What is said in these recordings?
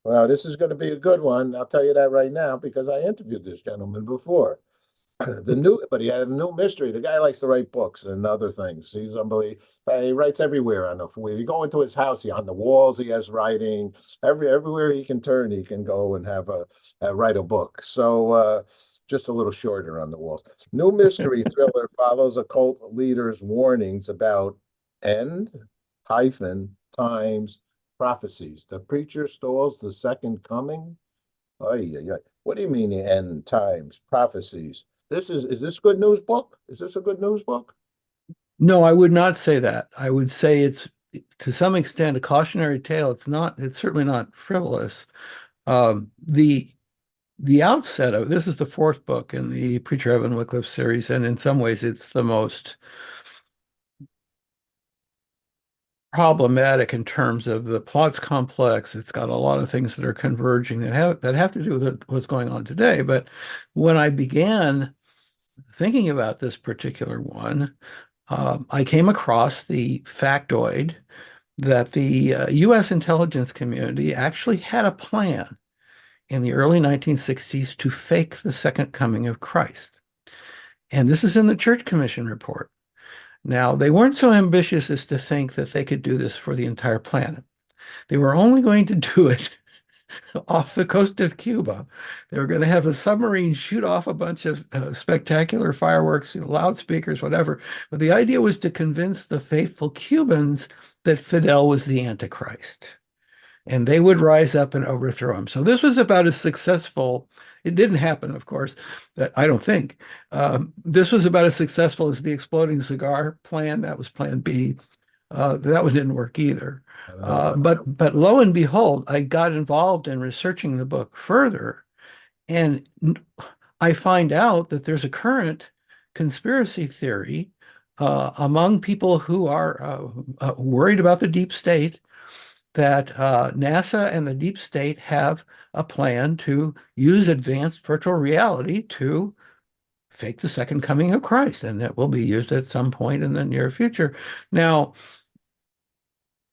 Well, this is going to be a good one. I'll tell you that right now because I interviewed this gentleman before. But he had a new mystery. The guy likes to write books and other things. He's unbelievable. He writes everywhere on the. When you go into his house, on the walls, he has writing. Everywhere he can turn, he can go and have write a book. So just a little shorter on the walls. New mystery thriller follows a cult leader's warnings about end hyphen times prophecies. The preacher stalls the second coming. Oh yeah. What do you mean the end times prophecies? Is this good news book? Is this a good news book? No, I would not say that. I would say it's to some extent a cautionary tale. It's certainly not frivolous. The outset of this is the fourth book in the Preacher Evan Wycliffe series, and in some ways it's the most problematic in terms of the plot's complex. It's got a lot of things that are converging that have to do with what's going on today. But when I began thinking about this particular one, I came across the factoid that the U.S. intelligence community actually had a plan in the early 1960s to fake the second coming of Christ. And this is in the Church Commission report. Now, they weren't so ambitious as to think that they could do this for the entire planet. They were only going to do it off the coast of Cuba. They were going to have a submarine shoot off a bunch of spectacular fireworks, loudspeakers, whatever. But the idea was to convince the faithful Cubans that Fidel was the Antichrist and they would rise up and overthrow him. So this was about as successful. It didn't happen, of course, I don't think. This was about as successful as the exploding cigar plan. That was plan B. That one didn't work either. But lo and behold, I got involved in researching the book further, and I find out that there's a current conspiracy theory among people who are worried about the deep state that NASA and the deep state have a plan to use advanced virtual reality to fake the second coming of Christ, and that will be used at some point in the near future. Now,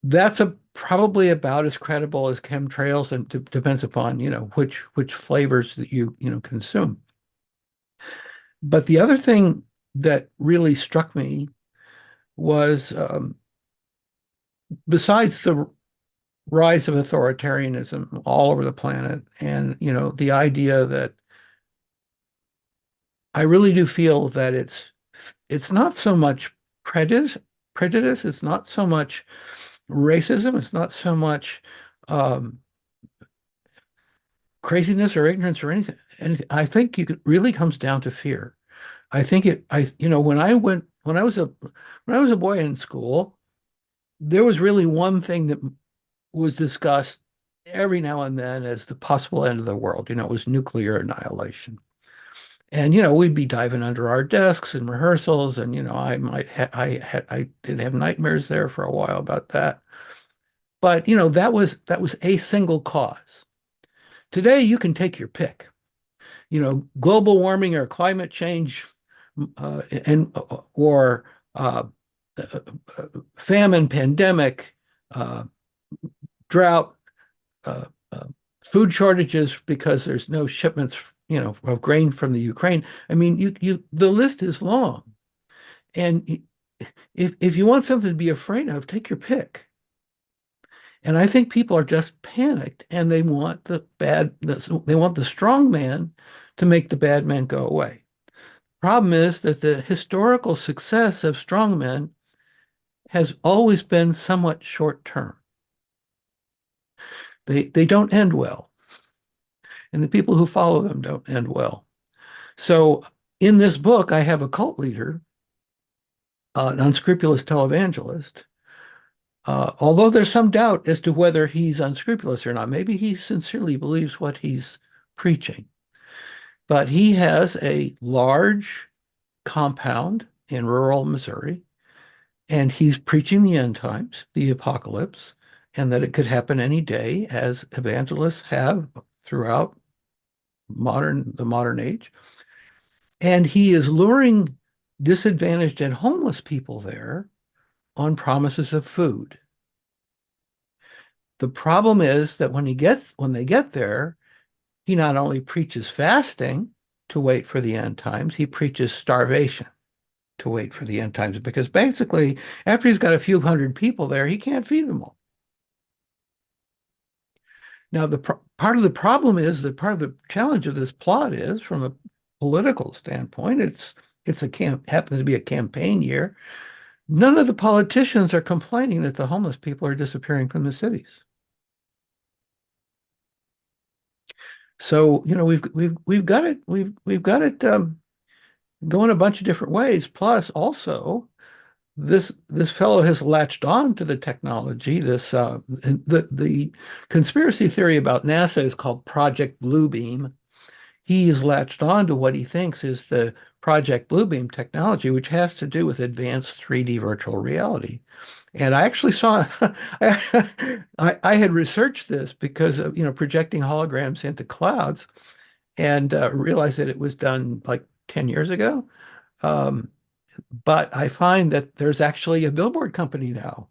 that's probably about as credible as chemtrails, and depends upon which flavors that you consume. But the other thing that really struck me was besides the rise of authoritarianism all over the planet, and the idea that I really do feel that it's not so much prejudice, it's not so much racism, it's not so much um, craziness or ignorance or anything. I think it really comes down to fear. I think when I was a boy in school, there was really one thing that was discussed every now and then as the possible end of the world. It was nuclear annihilation. And we'd be diving under our desks in rehearsals, and I did have nightmares there for a while about that. But that was a single cause. Today you can take your pick. Global warming or climate change, and or famine, pandemic, uh, drought, uh, uh, food shortages because there's no shipments, of grain from the Ukraine. I mean, the list is long. And if you want something to be afraid of, take your pick. And I think people are just panicked and they want the strong man to make the bad man go away. Problem is that the historical success of strong men has always been somewhat short term. They don't end well, and the people who follow them don't end well. So in this book, I have a cult leader, an unscrupulous televangelist. Although there's some doubt as to whether he's unscrupulous or not. Maybe he sincerely believes what he's preaching. But he has a large compound in rural Missouri, and he's preaching the end times, the apocalypse, and that it could happen any day, as evangelists have throughout the modern age. And he is luring disadvantaged and homeless people there on promises of food. The problem is that when they get there, he not only preaches fasting to wait for the end times, he preaches starvation to wait for the end times because basically, after he's got a few hundred people there, he can't feed them all. Now, part of the problem is that part of the challenge of this plot is, from a political standpoint, it's a happens to be a campaign year. None of the politicians are complaining that the homeless people are disappearing from the cities. So, we've got it going a bunch of different ways. Plus, also, this fellow has latched on to the technology. The conspiracy theory about NASA is called Project Bluebeam. He has latched on to what he thinks is the Project Bluebeam technology, which has to do with advanced 3D virtual reality. And I actually saw, I had researched this because of, projecting holograms into clouds and realized that it was done like 10 years ago. Um, but I find that there's actually a billboard company now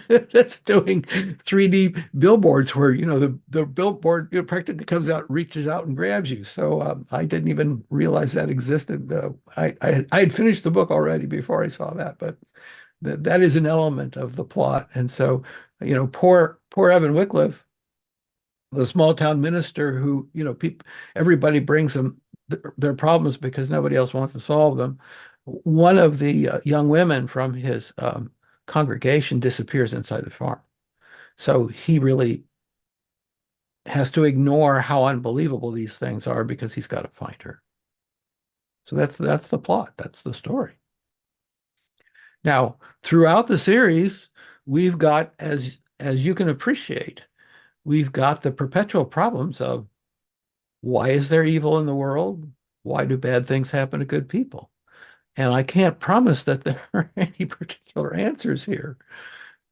that's doing 3D billboards where, the billboard practically comes out, reaches out and grabs you. So I didn't even realize that existed. I had finished the book already before I saw that, but that is an element of the plot. And so, poor Evan Wycliffe, the small town minister who, everybody brings them their problems because nobody else wants to solve them. One of the young women from his congregation disappears inside the farm. So he really has to ignore how unbelievable these things are because he's got to find her. So that's the plot. That's the story. Now, throughout the series, we've got, as you can appreciate, we've got the perpetual problems of why is there evil in the world? Why do bad things happen to good people? And I can't promise that there are any particular answers here.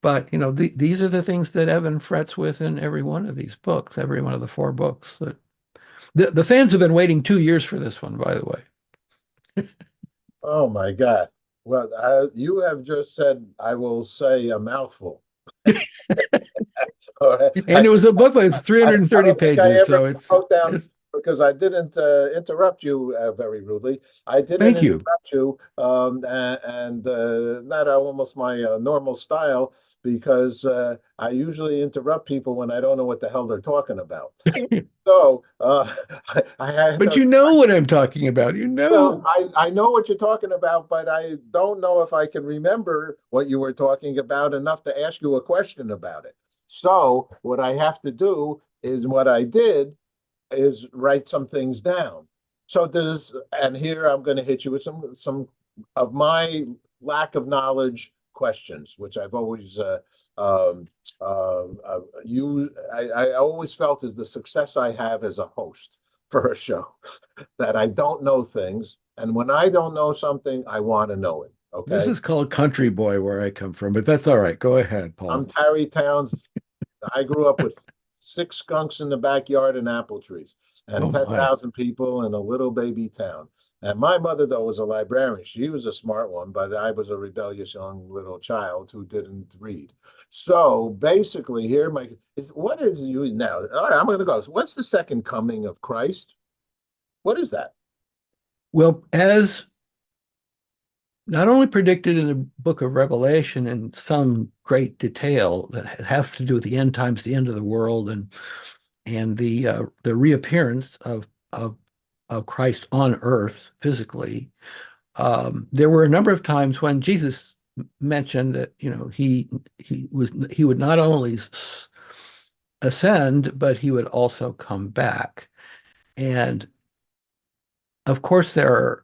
But, these are the things that Evan frets with in every one of these books, every one of the four books. The fans have been waiting 2 years for this one, by the way. Oh my God. Well, you have just said, I will say a mouthful. All right. And it was a book, it's I 330 don't think I pages. ever So wrote down because I didn't interrupt you very rudely. I didn't thank you. interrupt you, and not almost my normal style because I usually interrupt people when I don't know what the hell they're talking about. So I had But you know what I'm talking about. You well, know. I know what you're talking about, but I don't know if I can remember what you were talking about enough to ask you a question about it. So what I have to do is what I did is write some things down. So does, and here I'm going to hit you with some of my lack of knowledge questions, which I've always used. I always felt is the success I have as a host for a show that I don't know things, and when I don't know something, I want to know it. This Okay, is called Country Boy where I come from, but that's all right. Go ahead, I'm Paul. Tarrytown's. I grew up with six skunks in the backyard and apple trees and Oh my. 10,000 people in a little baby town. And my mother, though, was a librarian. She was a smart one, but I was a rebellious young little child who didn't read. So basically, here my is what is you now? All right, I'm going to go. So what's the second coming of Christ? What is that? Well, as not only predicted in the book of Revelation in some great detail that have to do with the end times, the end of the world, and the reappearance of Christ on earth physically. There were a number of times when Jesus mentioned that he would not only ascend, but he would also come back. And of course, there are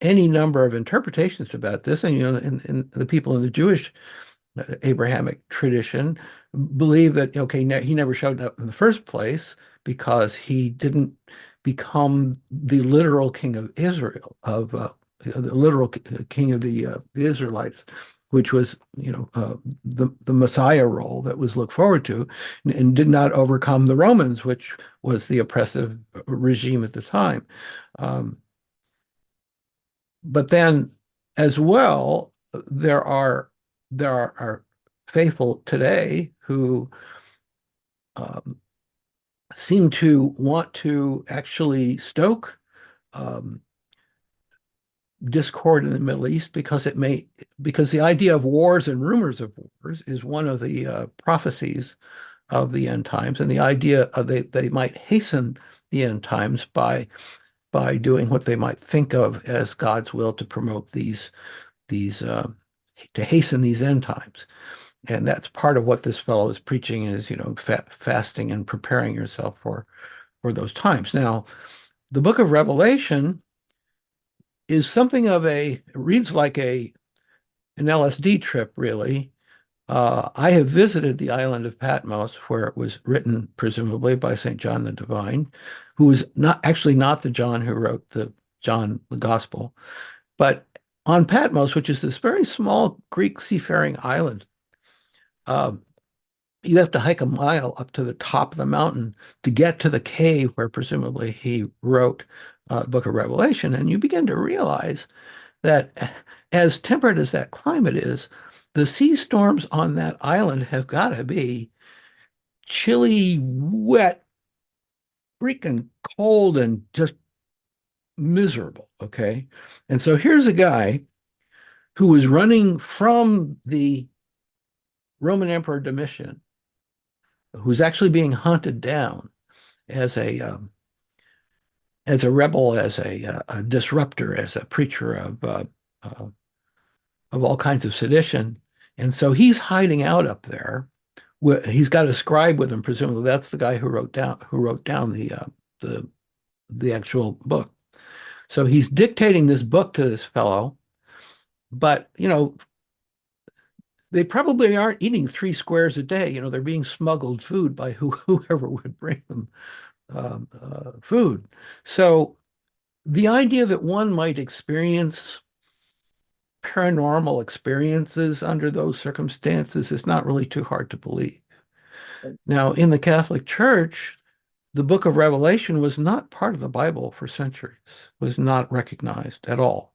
any number of interpretations about this, and in the people in the Jewish Abrahamic tradition believe that he never showed up in the first place because he didn't become the literal king of Israel, of the literal king of the Israelites, which was the Messiah role that was looked forward to, and did not overcome the Romans, which was the oppressive regime at the time. Um, but then, as well, there are faithful today who um, seem to want to actually stoke um, discord in the Middle East because the idea of wars and rumors of wars is one of the prophecies of the end times, and the idea of they might hasten the end times by doing what they might think of as God's will to promote these to hasten these end times. And that's part of what this fellow is preaching is, fasting and preparing yourself for those times. Now, the book of Revelation is something of it reads like an LSD trip, really. I have visited the island of Patmos, where it was written, presumably, by St. John the Divine, who was not the John who wrote the Gospel, but on Patmos, which is this very small Greek seafaring island. Uh, you have to hike a mile up to the top of the mountain to get to the cave where presumably he wrote the Book of Revelation, and you begin to realize that as temperate as that climate is, the sea storms on that island have got to be chilly, wet, freaking cold, and just miserable. Okay. And so here's a guy who was running from the Roman Emperor Domitian, who's actually being hunted down as a rebel, as a disruptor, as a preacher uh, of all kinds of sedition. And so he's hiding out up there. He's got a scribe with him, presumably that's the guy who wrote down the the actual book. So he's dictating this book to this fellow, but they probably aren't eating 3 squares a day. They're being smuggled food by whoever would bring them food. So the idea that one might experience paranormal experiences under those circumstances is not really too hard to believe. Now, in the Catholic Church, the book of Revelation was not part of the Bible for centuries, was not recognized at all.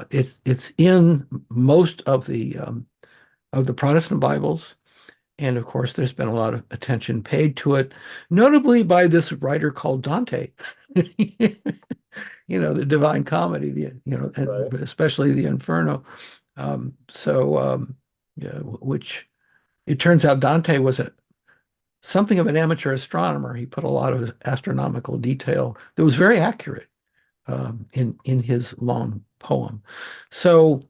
It's in most of the Protestant Bibles, and of course, there's been a lot of attention paid to it, notably by this writer called Dante. The Divine Comedy, Right. and especially the Inferno. Yeah, which it turns out Dante was something of an amateur astronomer. He put a lot of astronomical detail that was very accurate in his long poem. So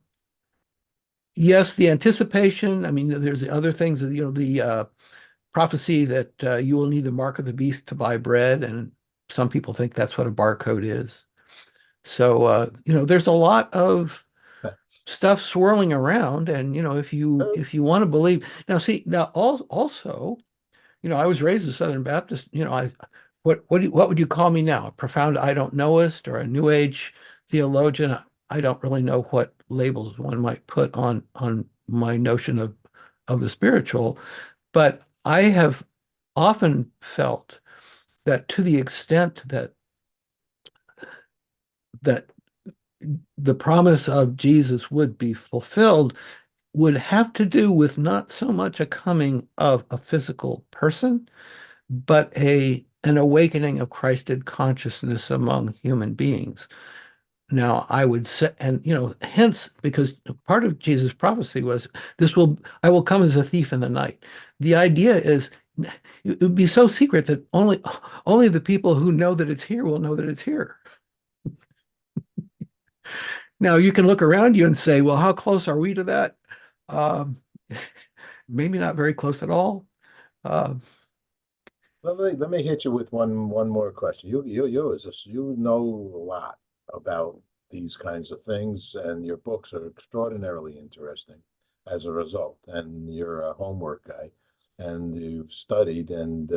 yes, the anticipation. I mean, there's the other things. The prophecy that you will need the mark of the beast to buy bread, and some people think that's what a barcode is. So there's a lot of stuff swirling around, and if you want to believe now, see now also. I was raised a Southern Baptist. What would you call me now? A profound I don't knowist or a New Age theologian? I don't really know what labels one might put on my notion of the spiritual, but I have often felt that to the extent that the promise of Jesus would be fulfilled would have to do with not so much a coming of a physical person, but an awakening of Christed consciousness among human beings. Now, I would say, and hence, because part of Jesus' prophecy was, I will come as a thief in the night. The idea is it would be so secret that only the people who know that it's here will know that it's here. Now, you can look around you and say, well, how close are we to that? Um, Maybe not very close at all. Uh, Let me hit you with one more question. You know a lot about these kinds of things, and your books are extraordinarily interesting as a result. And you're a homework guy, and you've studied, and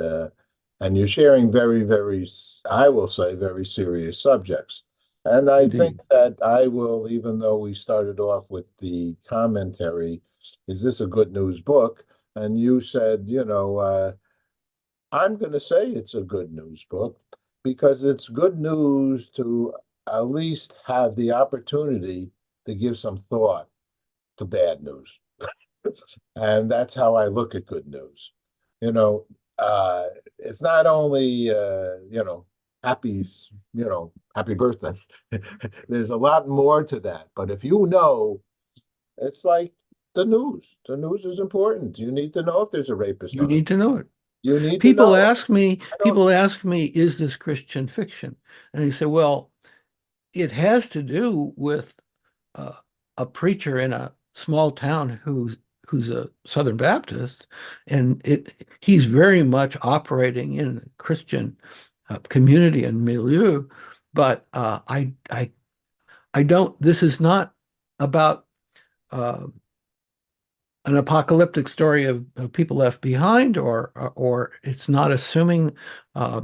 you're sharing very, very, I will say, very serious subjects. And I think Indeed. that I will, even though we started off with the commentary, is this a good news book? And you said, I'm going to say it's a good news book because it's good news to at least have the opportunity to give some thought to bad news. And that's how I look at good news. You know, it's not only happy, happy birthday. There's a lot more to that. But if you know, it's like the news. The news is important. You need to know if there's a rapist You on it. need to know it. You need to People know. ask me, I don't. people ask me, is this Christian fiction? And I say, well, it has to do with uh, a preacher in a small town who's a Southern Baptist, and he's very much operating in a Christian community and milieu. But I don't. This is not about uh, an apocalyptic story of people left behind, or it's not assuming uh,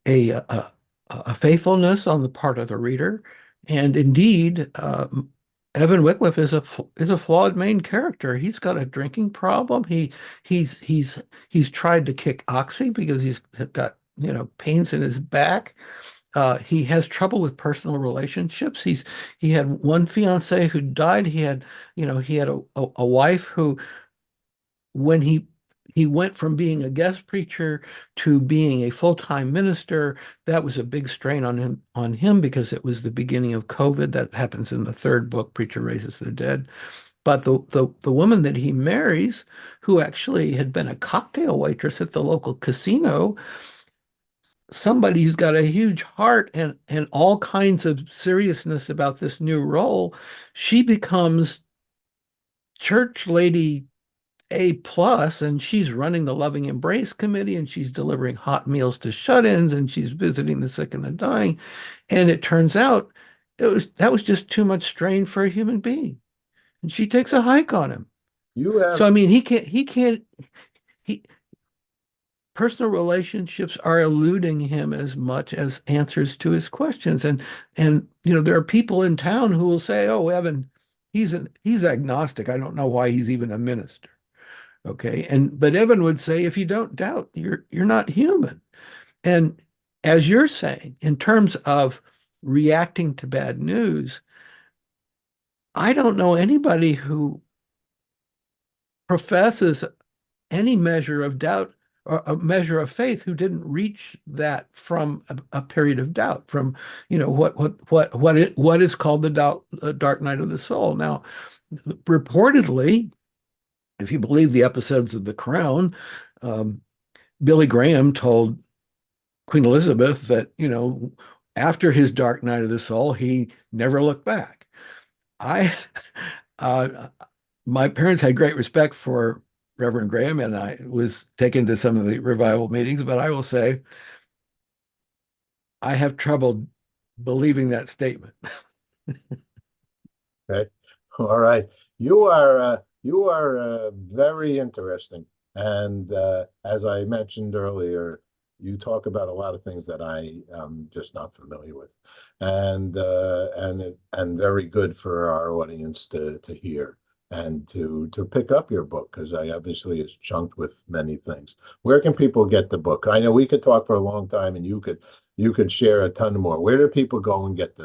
a faithfulness on the part of the reader. And indeed, Evan Wycliffe is a flawed main character. He's got a drinking problem. He's he's he's tried to kick Oxy because he's got pains in his back. He has trouble with personal relationships. He had one fiance who died. He had a wife who, when he went from being a guest preacher to being a full-time minister, that was a big strain on him because it was the beginning of COVID. That happens in the third book, Preacher Raises the Dead. But the woman that he marries, who actually had been a cocktail waitress at the local casino, somebody who's got a huge heart and all kinds of seriousness about this new role, she becomes church lady A+, and she's running the Loving Embrace Committee, and she's delivering hot meals to shut-ins, and she's visiting the sick and the dying. And it turns out that was just too much strain for a human being. And she takes a hike on him. You So have I mean, he personal relationships are eluding him as much as answers to his questions. And there are people in town who will say, "Oh, Evan, he's agnostic. I don't know why he's even a minister." Okay. But Evan would say, if you don't doubt, you're not human. And as you're saying, in terms of reacting to bad news, I don't know anybody who professes any measure of doubt or a measure of faith who didn't reach that from a period of doubt, from what is called the dark night of the soul. Now, reportedly, if you believe the episodes of The Crown, um, Billy Graham told Queen Elizabeth that, after his dark night of the soul, he never looked back. I, uh, my parents had great respect for Reverend Graham, and I was taken to some of the revival meetings, but I will say I have trouble believing that statement. okay. All right. You are very interesting. And as I mentioned earlier, you talk about a lot of things that I am just not familiar with, and very good for our audience to hear and to pick up your book because I obviously it's chunked with many things. Where can people get the book? I know we could talk for a long time, and you could share a ton more. Where do people go and get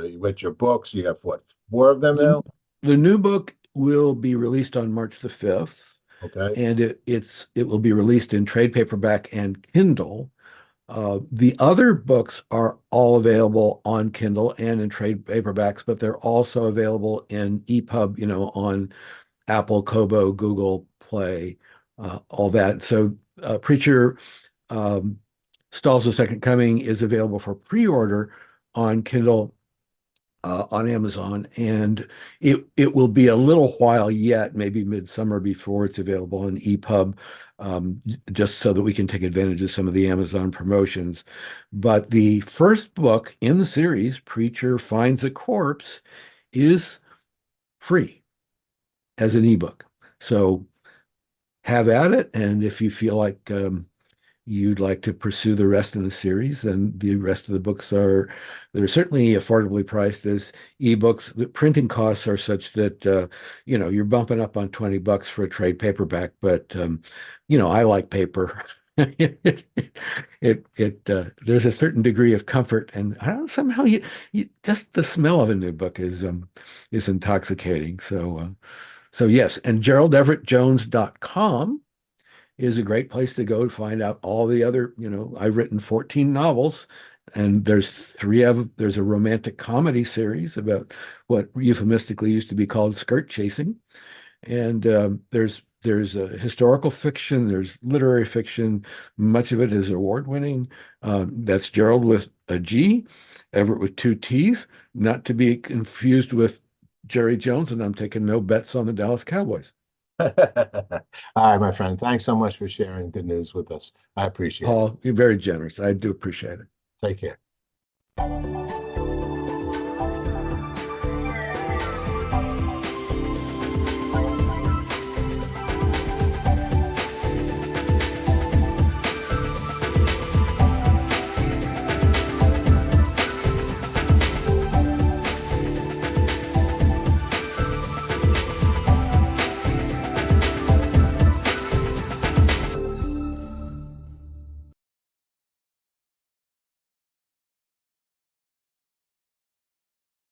your books? You have what, four of them The, now? the new book will be released on March the 5th, Okay. and it will be released in trade paperback and Kindle. The other books are all available on Kindle and in trade paperbacks, but they're also available in EPUB, on Apple, Kobo, Google Play, all that. So Preacher um, Stalls the Second Coming is available for pre-order on Kindle, on Amazon, and it will be a little while yet, maybe midsummer, before it's available on EPUB, just so that we can take advantage of some of the Amazon promotions. But the first book in the series, Preacher Finds a Corpse, is free as an ebook. So have at it, and if you feel like you'd like to pursue the rest of the series, and the rest of the books they're certainly affordably priced as ebooks. The printing costs are such that you're bumping up on $20 for a trade paperback, but I like paper. There's a certain degree of comfort, and I don't know, somehow you just the smell of a new book is intoxicating. So yes, and GeraldEverettJones.com is a great place to go to find out all the other, I've written 14 novels, and there's a romantic comedy series about what euphemistically used to be called skirt chasing. And there's a historical fiction, there's literary fiction. Much of it is award winning. That's Gerald with a G, Everett with two T's, not to be confused with Jerry Jones, and I'm taking no bets on the Dallas Cowboys. All right, my friend. Thanks so much for sharing good news with us. I appreciate it. Paul, you're very generous. I do appreciate it. Take care.